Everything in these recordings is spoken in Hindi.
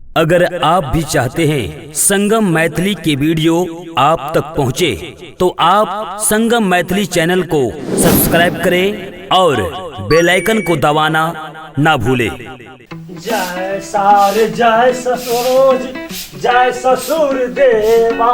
अगर आप भी चाहते हैं संगम मैथिली के वीडियो आप तक पहुंचे, तो आप संगम मैथिली चैनल को सब्सक्राइब करें और बेल आइकन को दबाना ना भूलें। जय सार जय ससुरोज जय ससुर देवा,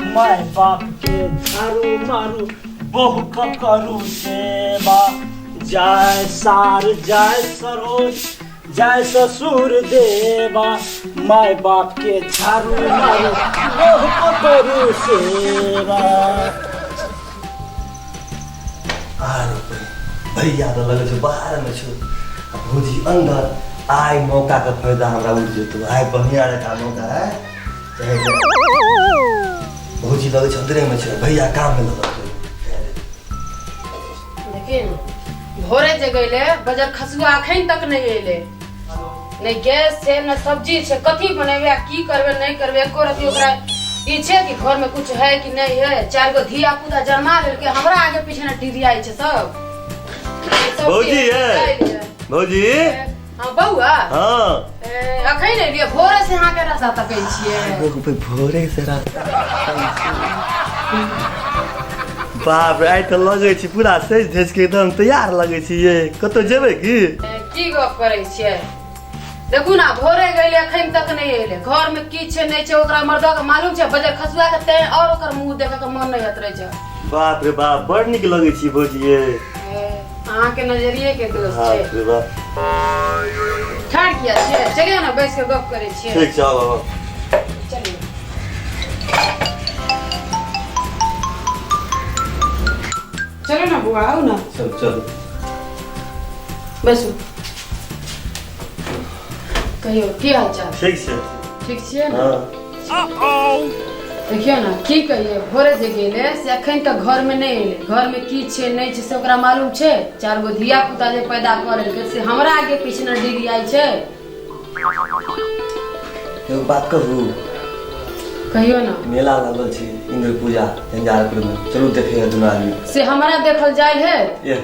माय बाप के झाड़ू मारू बहु करू सेवा। जय सार जय सरोज जय ससुर देवा, माय बाप के झाड़ू मारू बहु करू सेवा। भैया तो लगे छो बाहर में छो, भौजी अंदर आइ मौका का फायदा हमरा उठ जेतो। आइ बढ़िया रखा मौका है। भौजी लगे छो अंदरे में छो, भैया काम में लगे छो। लेकिन भोरे जे गइले बजर खसुआ अखन तक नहीं अइले, नहीं गैस है न सब्जी है, कथी बनेबे की करबे नहीं करबे एको रति ओकरा ई छै कि घर में कुछ है कि नहीं है। चार गो धिया पुता जन्मा लेके हमरा आगे पीछे न टिरियाई छै सब। भौजी है भौजी। हां बौआ। हां अखन नहीं लिए भोरे से हां के रास्ता तकै छियै। भोरे से बाप रे, आइ तो लगे छी पूरा सज धज के एकदम तैयार लगे छी। ये कतो जेबे की गप करै छियै। देखू ना भोरे गइले अखन तक नहीं अइले, घर में की छै नहीं छै ओकरा मर्दा के मालूम छै। बजर खसुआ के ते और ओकर मुंह देखे के मन नहीं हत रहे छै। बाप रे बाप, बड़ निक लगे छी भौजी। ये अहाँ के नजरिए के दोस्त छै। बाप रे बाप, ठाड़ किया छै, चलिए ना बैठ के गप करे छियै। ठीक छै बाबा, चलिए चलो ना बुआ, आओ ना। चल चल बैसू। कहियो की हाल चाल? ठीक छै। ठीक छियै ना? हां देखियो ना की कहिए, भोरे जे गेले से अखन तक घर में नहीं अइले। घर में की छै नहीं छै से ओकरा मालूम छै। चार गो धिया पुता जे पैदा कर लेलकै से हमरा आगे पीछे न डिरियाई छै। एगो बात कहू, कहियो ना। मेला लगल छै इंद्र पूजा झंझारपुर में, चलू देखे दुनू आदमी। से हमरा देखल जाय है। ये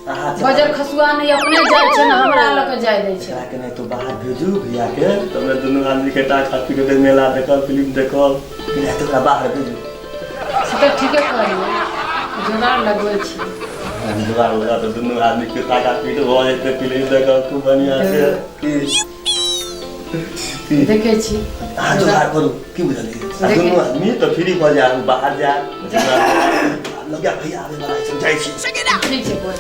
आहा बजर खसुआ नहीं अपने जाय छै ना, हमरा लग जाय दै छै। के नहीं तो बाहर भेजू भैया के, तब दुनू आदमी के खा पी के मेला देखल, फिल्म देखल, फिर तो ओकरा बाहर भेजू। से तो ठीके कहलिए, जोगाड़ लगबै छी। हम जुगाड़ लगा तो दुनू आदमी के खा पी के भ जेते, फिल्म देखल खूब बढ़िया से। देखे छी हां जुगाड़ करू, की बुझलिए? दुनू आदमी तो फ्री भ जाए, बाहर जाए लगे भैया आवे वाला छै, जाय छी। ठीक छै बोल।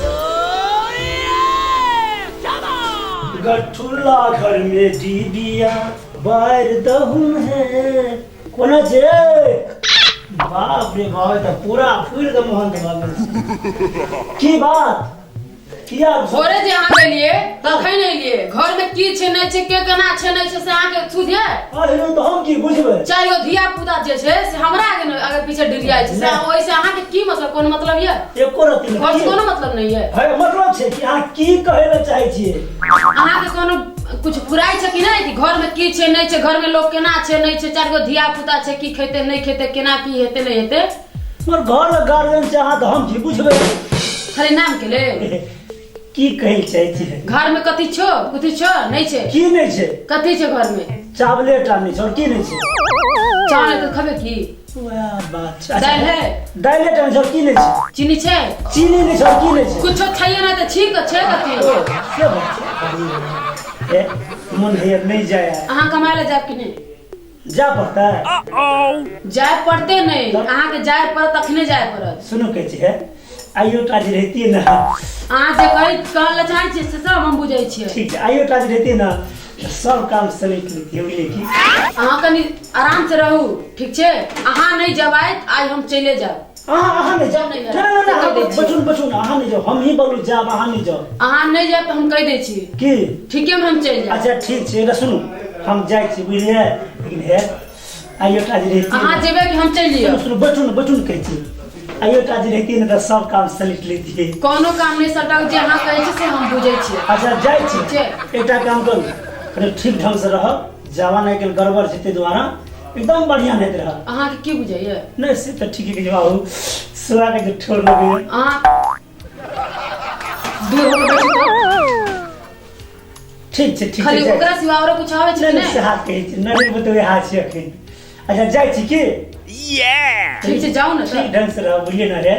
गठुल्ला घर में दीदिया बाहर दहुन है कोना जे। बाप रे बाप, तो पूरा फूल के मोहन दबा की बात किया? भोरे जे अहाँ गेलिए तखन नहीं लिए, घर में की छै नहीं छै के केना छै नहीं छै से अहाँ के सुझे। अरे तो हम की बुझबे? चार गो धिया पुता जे छै से हमरा आगे पीछे डिरियाई छै। से ओइसे अहाँ के की मतलब, कोन मतलब ये? एको रति नहीं, कोनो मतलब नहीं है। है मतलब छै कि अहाँ की कहै ले चाहै छियै? अहाँ के कोनो कुछ बुराई छै कि नहीं कि घर में की छै नहीं छै, घर में लोग केना छै नहीं छै, चार गो धिया पुता छै, की खेते नहीं खेते, केना की हेते नहीं हेते। मोर घर में गार्जियन छै, अहाँ तो हम की बुझबे? खाली नाम के ले की कहै चाहै छियै? घर में कथी छो कुछ छो नहीं छै? की नहीं छै? कथी छै घर में? चावले टा नहीं छै और की नहीं छै? चावल तो खबे की वाह बात। दाल है, दाल टा नहीं छै, की नहीं छै? चीनी छै, चीनी नहीं छै, की नहीं छै? कुछो खाइए ना तो ठीक छै कथी। से बात है। ए मन है नहीं जाए, अहाँ कमाए ले जाब कि नहीं? जा पड़ता है। जाय पड़ते नहीं, अहाँ के जाय पड़त तखने जाय पड़त। सुनो कहै छै आइयो टाज रहती ना, अहाँ जे कहल चाहै छियै से सब हम बुझै छियै। ठीक है आइयो टाज रहती ना तो सब काम समेट लेती है की। अहाँ कनी आराम से रहू, ठीक छै? अहाँ नहीं जबाइत आज हम चले जाब। अहाँ नहीं जाओ, नहीं ना बचुन बचुन अहाँ नहीं जाओ, हम ही बोलू जाब, अहाँ नहीं जाओ। अहाँ नहीं जाब तो हम कह दै छी की ठीक है हम चल जाब। अच्छा ठीक छै, सुनू हम जाय छी बुझलिए, लेकिन है आइयो टाज रहती। अहाँ जेबे कि हम चल लियो? सुनो बचुन बचुन कहै छी आइयो टाज रहती ना तो सब काम समेट लेती है। कोनो काम नहीं सबटा जे अहाँ कहै छी से हम बुझै छियै। अच्छा जाय छी, छै एकटा काम करू, अरे ठीक ढंग से रह, जवान आइ गड़बड़ छै द्वारा एकदम बढ़िया नहीं रह। अहाँ के की बुझैया? नहीं से तो ठीक है बाबू, सुआ के ठोर लगे। अहाँ दूर हो के बैठू। ठीक छै ठीक खाली छै ओकरा सिवा और कुछ आवे छै नहीं से हाथ कहे छै नहीं बतवे हाथ छै अखन अच्छा जाय छी की ठीक छै जाओ ना ठीक ढंग से रह बुझिए ना रे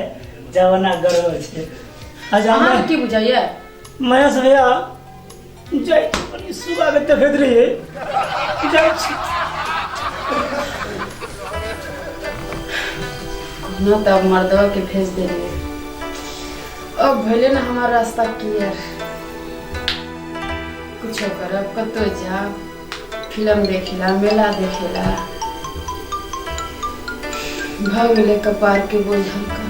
जवाना गर्व छै अच्छा अहाँ मैं की बुझाइए मैं से भैया जाय छी सुगा के देखैत रहिए जाय छी ना तब मर्दवा के भेज देलिए अब भले ना हमारा रास्ता क्लियर कुछ करब कतो जाब फिल्म देखेला मेला देखेला भाग गेले कपार के बोझ हल्का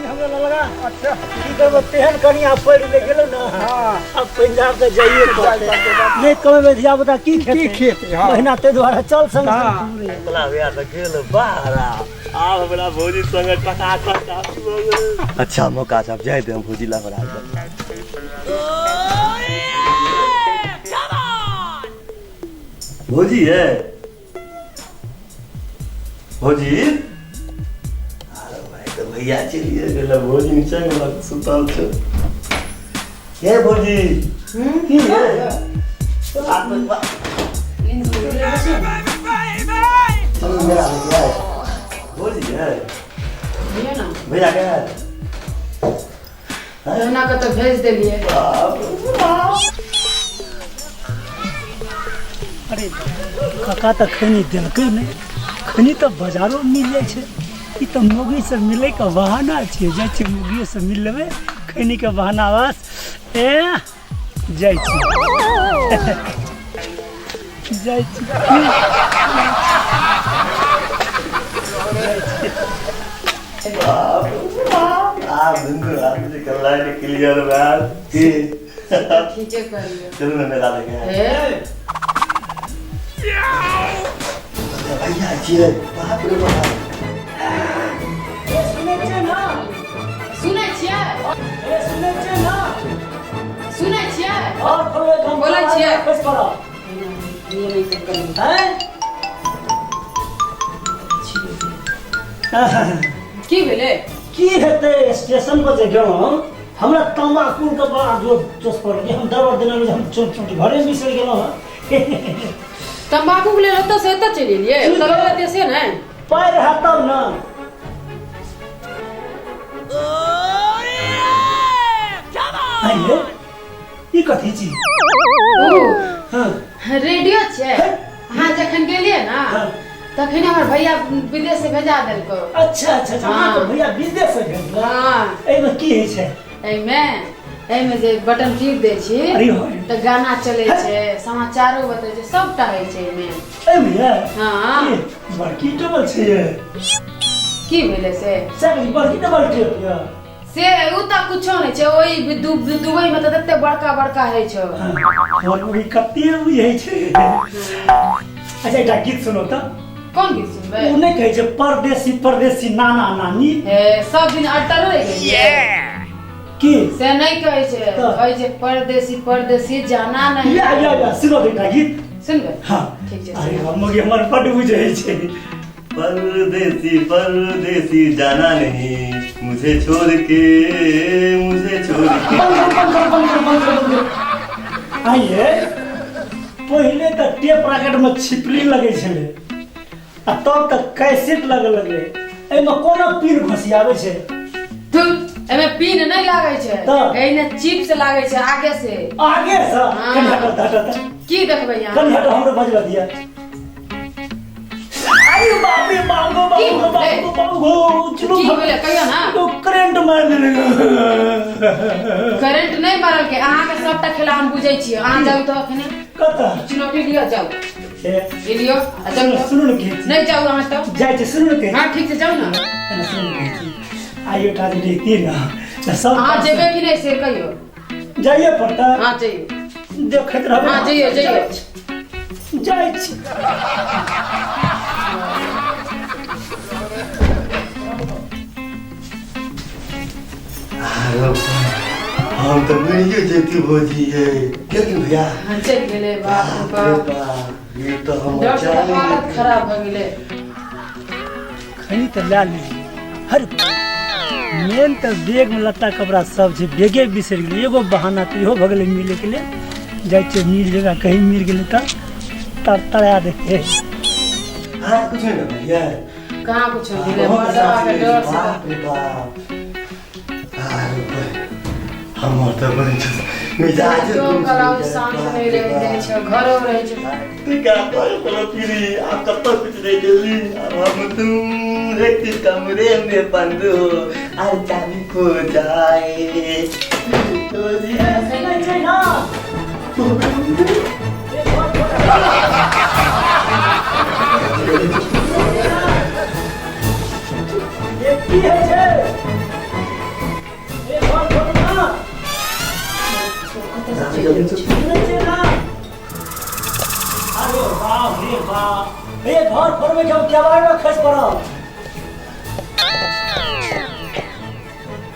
हमरा लगा अच्छा ई तो तेहन कनिया पढ़ ले गेलो ना हां अब पंजाब से जाइए नहीं कमे में धिया बता की खेत महीना ते द्वारा चल संग बला भैया तो गेल बाहरा आप हमरा भौजी संग टका टका अच्छा मौका छ जाय दे हम भौजी ला बड़ा भौजी है भौजी अरे भाई तो भैया चलिए गेल भौजी संग लग सुतल छ ये भौजी की है आप मेरा भैया भौजी है ये ना भैया क्या है रहना का तो भेज देलिए अरे काका तो खनी देलकै नहीं खनी तो बाजारो मिल जाय छै ई तो मोगी से मिले के बहाना छै जाय छै मोगी से मिल लेबै खनी के बहाना बस ए जाय छी जाय छी आप बिंदु आपने कल लाइन क्लियर बात की ठीक है कर लियो चलो ना मेला लेके आए भैया जी बाप रे बाप सुनै छै ना सुनै छियै सुनै छै ना सुनै छियै और बोलै छियै बस करो ये नहीं कर करूँ हैं की भेले की हेतै स्टेशन पर जे गेलहुँ हमरा तम्बाकू के बड़ा जोश पड़ गया हम दरबार दिना में हम छोट छोट घरे बिसर गेलहुँ तंबाकू के लिए तो से तो चली लिए तब रहते से ना पैर है तब ना आइए ई कथी छी हां रेडियो छै हां जखन गेलिए ना तखन हमर भैया विदेश से भेजा देलको अच्छा अच्छा हां तो भैया विदेश से भेजला हां एमे की होइ छै एमे जे बटन टिप दै छी त गाना चलै छै समाचारो बतै छै सबटा होइ छै एमे हां बड़की डबल छै ये की भेले से सब बड़की डबल टिप ये से उ त कुछो नै छै ओई दुबई में त तते बड़का बड़का है छै और ओई कते बुझै छै अच्छा एकटा गीत सुनो त कौन गीत सुनबे उ नै कहै छै परदेसी परदेसी नाना नानी हे सब दिन अटल रह गेलिए की से नहीं कहै छै कहै छै परदेसी परदेसी जाना नहीं या सुनो बेटा गीत सुनबे हां ठीक छै अरे हमर बड बुझै छै परदेसी परदेसी जाना नहीं मुझे छोड़ के आइए पहले तो टेप रैकेट में छिपली लगे छले आ तब तक कैसेट लगे लगे एमे कोनो पीन घसियावे छै तू एमे पिन नहीं लागे छै एने चिप से लागे छै आगे से कनी हट की देखबै यहां कनी हट हमरो बजवा दिया अरे बाप रे बाप गो चलो की बोले कहियो ना तो करंट मार देले करंट नहीं मारल के अहाँ के सबटा खेला हम बुझै छी अहाँ जाउ तो अखने कता चुनौती लियो जाउ ए लियो आ जाउ सुनु न के नहीं जाउ अहाँ तो जाय छै सुनु के हां ठीक से जाउ ना सुनु के आइयो टा देखती ना सब हां जेबे कि नहीं से कहियो जाइए पड़ता हां जाइए देखैत रहबै हां जाइए जाय छी हम तो नहीं जेती भौजी है लेकिन भैया चल गेले बाप रे बाप ये तो हम हालत खराब हो गेले खनी तो ला ली हर मेन तो बैग में लत्ता कपड़ा सब छै बैगे बिसर गेलै एगो बहाना तो इहो भ गेलै मिले के लिए जाइए मिल जगह कहीं मिल गए तब तड़ा दे हाँ कुछ नहीं भैया कहाँ कुछ दिले मर्दवा के डर से बाप रे बाप हम तो बन मिजाज जो कराओ शांत नहीं रहे छे घरो रहे छे तू क्या कर बोलो फिर आप तब तक कुछ नहीं जल्दी अब हम तुम एक कमरे में बंद हो और चाबी खो जाए तो जी नहीं ना ये की है छे ये बहुत ना अरे बाप रे बाप ये घर पर में क्या बार में खस पड़ा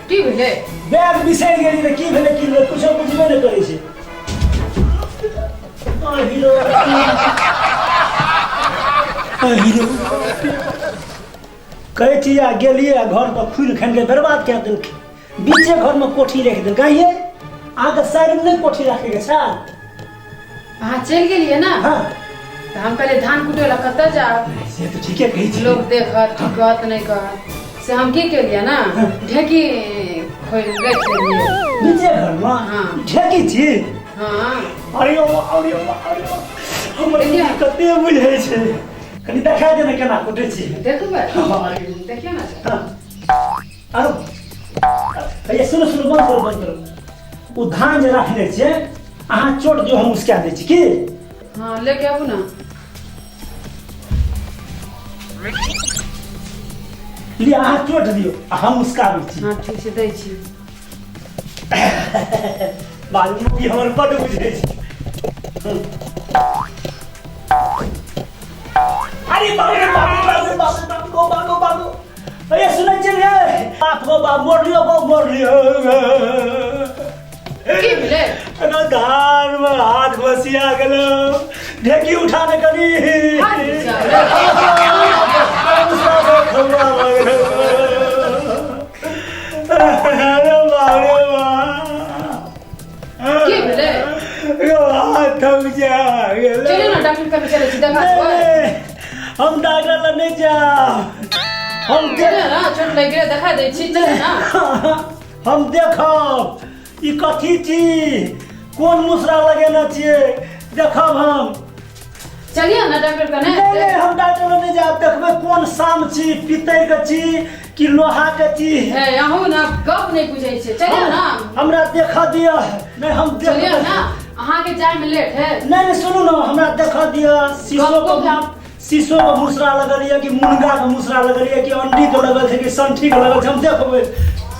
की भेले बैग बिसर गेली रे की भेले कुछ बुझबे नहीं करै छै आ हीरो कहे छी आ गेलिए घर पर फूल खन के बर्बाद कर देलकै बीचे घर में कोठी रख देलकै ये आगे साइड में नहीं कोठी रखे के छा वहाँ चल गेलिए ना हां तो हम कहले धान कुटे ला कत जाओ से तो ठीके कहि छी लोग देखत की कहत नहीं कहत से हम की केलिए ना ढेकी खोल रख देलिए बीचे घर में हाँ। ढेकी छी हां अरे हमर कते बुझै छै कनी देखा दे ना केना कुटे छी देखबै देखियो ना आरो ये सुनो बंद करो वो धान जे रखने छे अहाँ चोट जो हम उसके दे छी की हां लेके आबू ना लिया अहाँ चोट दियो हम उसका दै छी हां ठीक से दै छी मालूम की हमर बड बुझै छी अरे बाबू अरे सुनै छी रे बाप गो बाप मोर लियो की भेले अना धान में हाथ बसिया गेलो ढेकी उठाने कनी हाथ बसिया की भेले हाथ थक जा चलो ना डॉक्टर का चले सीधा घास पर हम डॉक्टर लग नहीं जा हम चलो ना चोट लग गया दिखा दे छी चलो ना हम देखब ई कथी छी कोन मुसरा लगेना छिए देखब हम चलिए ना डॉक्टर का नहीं हम डॉक्टर लग नहीं जा देखबे कोन साम छी पितर के छी कि लोहा के छी है यहू ना गप नहीं बुझै छे चलिए ना हमरा देखा दिया नहीं हम चलिए ना अहाँ के जाय में लेट है नहीं सुनू ना हमरा देखा दिया शीशो को मुसरा लगल है कि मुनगा के मुसरा लगल है कि अंडी के लगल है कि संठी के लगल है हम देखबै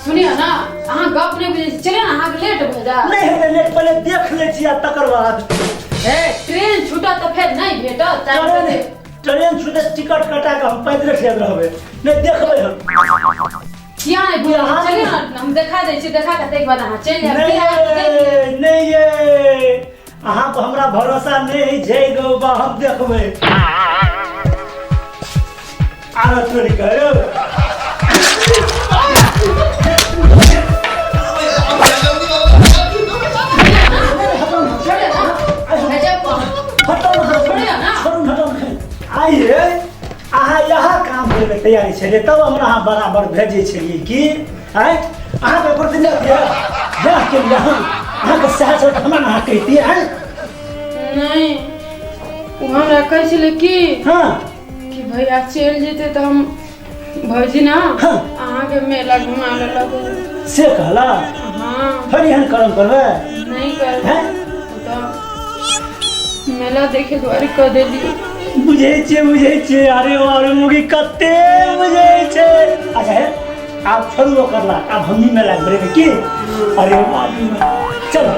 सुनिए ना अहाँ गप नहीं बुझै छी चलिए ना अहाँ के लेट हो जा नहीं है लेट पहले देख ले छी तकर बाद है ट्रेन छूटा तो फिर नहीं भेटत टाइम पे ट्रेन छूटे टिकट कटा के हम पैदल चल रहबे नहीं देखबै हम किया नहीं बुझा चलिए ना हम दिखा दे छी देखा के तक बाद अहाँ चल जाब नहीं ये अहाँ पर हमरा भरोसा नहीं छै गो बा हम देखबै आरो चोरी करो आइए अहाँ यहाँ काम करे के तैयारी छलिए तब हमरा अहाँ बराबर भेजे छलिए कि आय अहाँ के प्रतिज्ञा किया जा के यहाँ अहाँ के साथ साथ हमरा अहाँ कहती है नहीं वो हमरा कहै छले कि हां कि भैया चल जेते तो हम भौजी ना अहाँ के मेला घुमा लेलक से कहला हां फिर एहन कर्म करबे नहीं कर हैं तो मेला देखे द्वारे कह देली बुझे छे अरे अरे मुगी कते बुझे छे अच्छा है आप छोड़ो करला अब हम ही मेला घुरे की अरे चलो